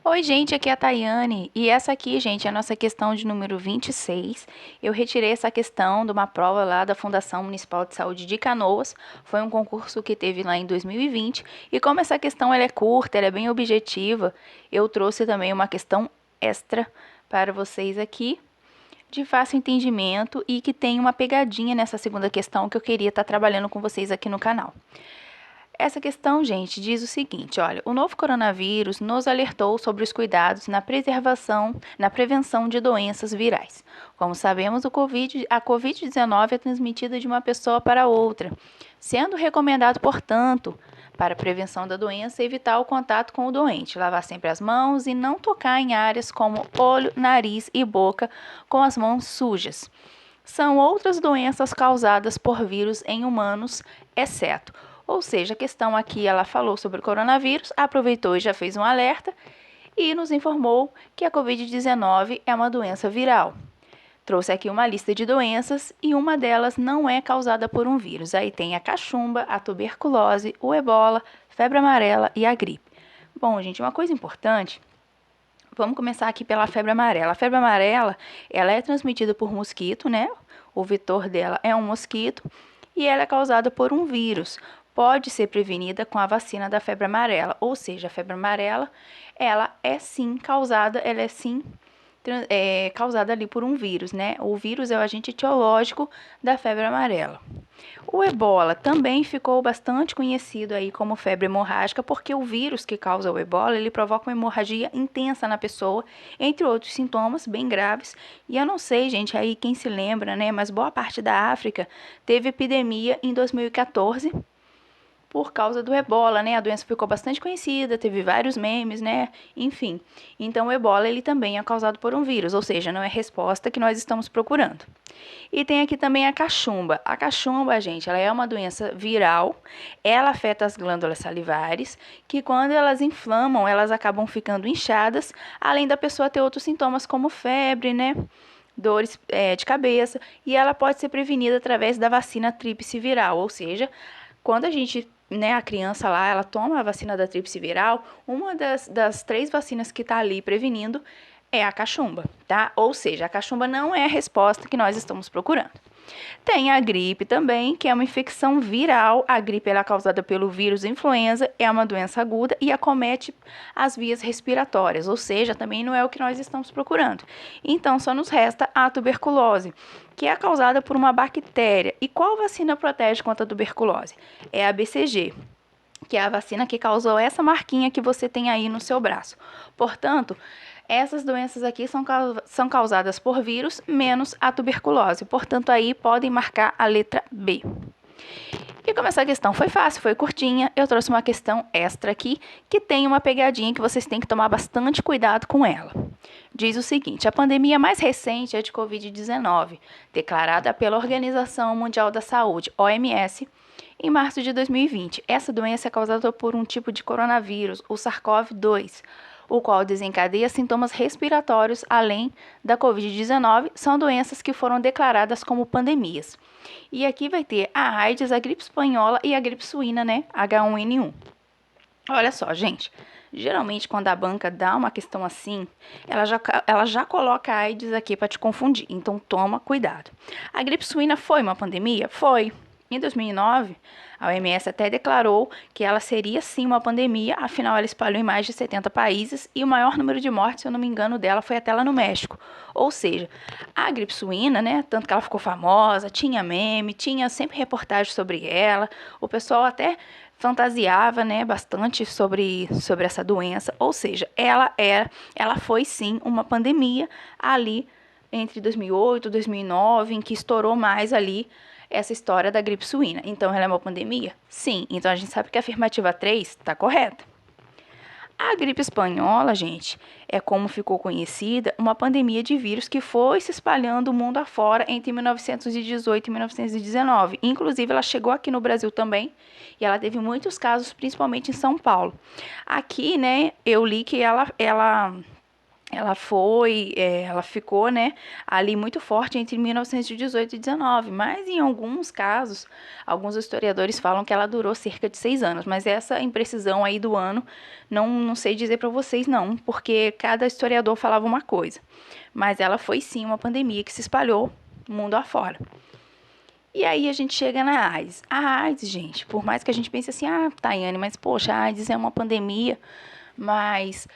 Oi, gente, aqui é a Tayane. E essa aqui, gente, é a nossa questão de número 26. Eu retirei essa questão de uma prova lá da Fundação Municipal de Saúde de Canoas. Foi um concurso que teve lá em 2020. E como essa questão ela é curta, ela é bem objetiva, eu trouxe também uma questão extra para vocês aqui, de fácil entendimento e que tem uma pegadinha nessa segunda questão que eu queria estar trabalhando com vocês aqui no canal. Essa questão, gente, diz o seguinte, olha, o novo coronavírus nos alertou sobre os cuidados na prevenção de doenças virais. Como sabemos, a Covid-19 é transmitida de uma pessoa para outra, sendo recomendado, portanto, para a prevenção da doença, evitar o contato com o doente, lavar sempre as mãos e não tocar em áreas como olho, nariz e boca com as mãos sujas. São outras doenças causadas por vírus em humanos, exceto. Ou seja, a questão aqui ela falou sobre o coronavírus, aproveitou e já fez um alerta e nos informou que a Covid-19 é uma doença viral. Trouxe aqui uma lista de doenças e uma delas não é causada por um vírus. Aí tem a cachumba, a tuberculose, o ebola, febre amarela e a gripe. Bom, gente, uma coisa importante. Vamos começar aqui pela febre amarela. A febre amarela, ela é transmitida por mosquito, né? O vetor dela é um mosquito e ela é causada por um vírus. Pode ser prevenida com a vacina da febre amarela, ou seja, a febre amarela, ela é sim causada ali por um vírus, né? O vírus é o agente etiológico da febre amarela. O ebola também ficou bastante conhecido aí como febre hemorrágica, porque o vírus que causa o ebola, ele provoca uma hemorragia intensa na pessoa, entre outros sintomas bem graves. E eu não sei, gente, aí quem se lembra, né, mas boa parte da África teve epidemia em 2014, por causa do ebola, né? A doença ficou bastante conhecida, teve vários memes, né? Enfim. Então, o ebola, ele também é causado por um vírus, ou seja, não é a resposta que nós estamos procurando. E tem aqui também a cachumba. A cachumba, gente, ela é uma doença viral, ela afeta as glândulas salivares, que quando elas inflamam, elas acabam ficando inchadas, além da pessoa ter outros sintomas como febre, né? Dores de cabeça, e ela pode ser prevenida através da vacina tríplice viral, ou seja, quando a gente, né, a criança lá, ela toma a vacina da tríplice viral, uma das 3 vacinas que está ali prevenindo é a cachumba, tá? Ou seja, a cachumba não é a resposta que nós estamos procurando. Tem a gripe também, que é uma infecção viral. A gripe é causada pelo vírus influenza, é uma doença aguda e acomete as vias respiratórias, ou seja, também não é o que nós estamos procurando. Então, só nos resta a tuberculose, que é causada por uma bactéria. E qual vacina protege contra a tuberculose? É a BCG, que é a vacina que causou essa marquinha que você tem aí no seu braço. Portanto, essas doenças aqui são causadas por vírus, menos a tuberculose. Portanto, aí podem marcar a letra B. E como essa questão foi fácil, foi curtinha, eu trouxe uma questão extra aqui, que tem uma pegadinha que vocês têm que tomar bastante cuidado com ela. Diz o seguinte: a pandemia mais recente é de Covid-19, declarada pela Organização Mundial da Saúde, OMS, em março de 2020. Essa doença é causada por um tipo de coronavírus, o SARS-CoV-2, o qual desencadeia sintomas respiratórios além da Covid-19, são doenças que foram declaradas como pandemias. E aqui vai ter a AIDS, a gripe espanhola e a gripe suína, né? H1N1. Olha só, gente. Geralmente, quando a banca dá uma questão assim, ela já coloca a AIDS aqui para te confundir. Então, toma cuidado. A gripe suína foi uma pandemia? Foi. Em 2009, a OMS até declarou que ela seria sim uma pandemia, afinal ela espalhou em mais de 70 países e o maior número de mortes, se eu não me engano, dela foi até lá no México. Ou seja, a gripe suína, né, tanto que ela ficou famosa, tinha meme, tinha sempre reportagem sobre ela, o pessoal até fantasiava, né, bastante sobre essa doença, ou seja, ela foi sim uma pandemia ali entre 2008 e 2009, em que estourou mais ali essa história da gripe suína. Então, ela é uma pandemia? Sim. Então, a gente sabe que a afirmativa 3 está correta. A gripe espanhola, gente, é como ficou conhecida, uma pandemia de vírus que foi se espalhando o mundo afora entre 1918 e 1919. Inclusive, ela chegou aqui no Brasil também e ela teve muitos casos, principalmente em São Paulo. Aqui, né, eu li que ela ela ficou, né, ali muito forte entre 1918 e 19, mas em alguns casos, alguns historiadores falam que ela durou cerca de 6 anos, mas essa imprecisão aí do ano, não sei dizer para vocês não, porque cada historiador falava uma coisa, mas ela foi sim uma pandemia que se espalhou mundo afora. E aí a gente chega na AIDS. A AIDS, gente, por mais que a gente pense assim, Tayane, mas poxa, a AIDS é uma pandemia, mas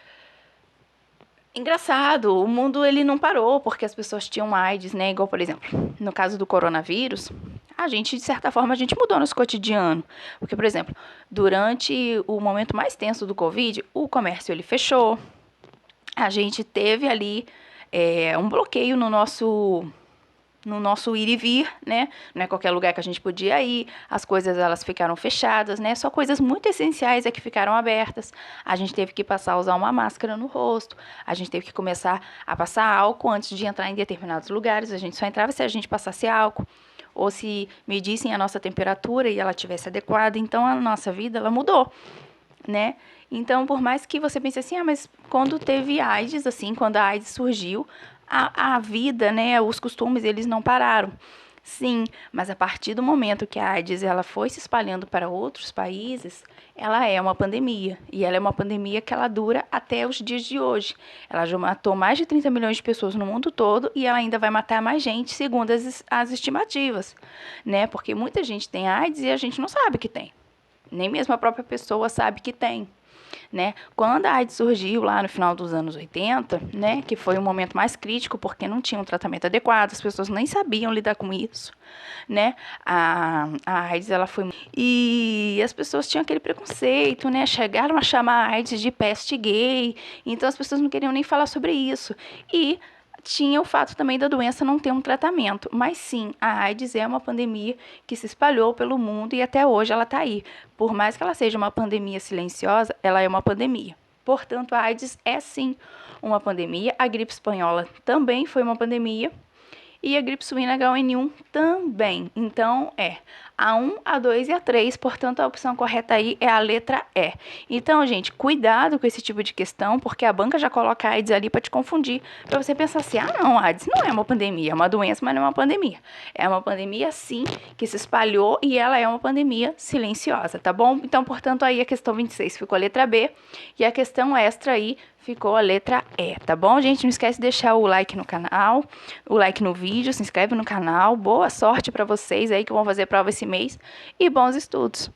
engraçado, o mundo ele não parou porque as pessoas tinham AIDS, né? Igual, por exemplo, no caso do coronavírus, a gente, de certa forma, a gente mudou nosso cotidiano. Porque, por exemplo, durante o momento mais tenso do Covid, o comércio ele fechou. A gente teve ali um bloqueio no nosso ir e vir, né? Não é qualquer lugar que a gente podia ir, as coisas elas ficaram fechadas, né? Só coisas muito essenciais é que ficaram abertas. A gente teve que passar a usar uma máscara no rosto, a gente teve que começar a passar álcool antes de entrar em determinados lugares, a gente só entrava se a gente passasse álcool, ou se medissem a nossa temperatura e ela tivesse adequada, então a nossa vida ela mudou, né? Então, por mais que você pense assim, mas quando teve AIDS, assim, quando a AIDS surgiu, a vida, né, os costumes, eles não pararam. Sim, mas a partir do momento que a AIDS ela foi se espalhando para outros países, ela é uma pandemia. E ela é uma pandemia que ela dura até os dias de hoje. Ela já matou mais de 30 milhões de pessoas no mundo todo e ela ainda vai matar mais gente, segundo as estimativas, né? Porque muita gente tem AIDS e a gente não sabe que tem. Nem mesmo a própria pessoa sabe que tem, né? Quando a AIDS surgiu lá no final dos anos 80, né, que foi um momento mais crítico porque não tinha um tratamento adequado, as pessoas nem sabiam lidar com isso, né? A AIDS ela foi e as pessoas tinham aquele preconceito, né? Chegaram a chamar a AIDS de peste gay, então as pessoas não queriam nem falar sobre isso. E tinha o fato também da doença não ter um tratamento. Mas sim, a AIDS é uma pandemia que se espalhou pelo mundo e até hoje ela está aí. Por mais que ela seja uma pandemia silenciosa, ela é uma pandemia. Portanto, a AIDS é sim uma pandemia. A gripe espanhola também foi uma pandemia. E a gripe suína H1N1 também. Então, A1, A2 e A3. Portanto, a opção correta aí é a letra E. Então, gente, cuidado com esse tipo de questão, porque a banca já coloca a AIDS ali para te confundir. Para você pensar assim, não, a AIDS não é uma pandemia. É uma doença, mas não é uma pandemia. É uma pandemia, sim, que se espalhou e ela é uma pandemia silenciosa, tá bom? Então, portanto, aí a questão 26 ficou a letra B e a questão extra aí ficou a letra E, tá bom, gente? Não esquece de deixar o like no canal, o like no vídeo, se inscreve no canal. Boa sorte para vocês aí que vão fazer prova esse mês e bons estudos!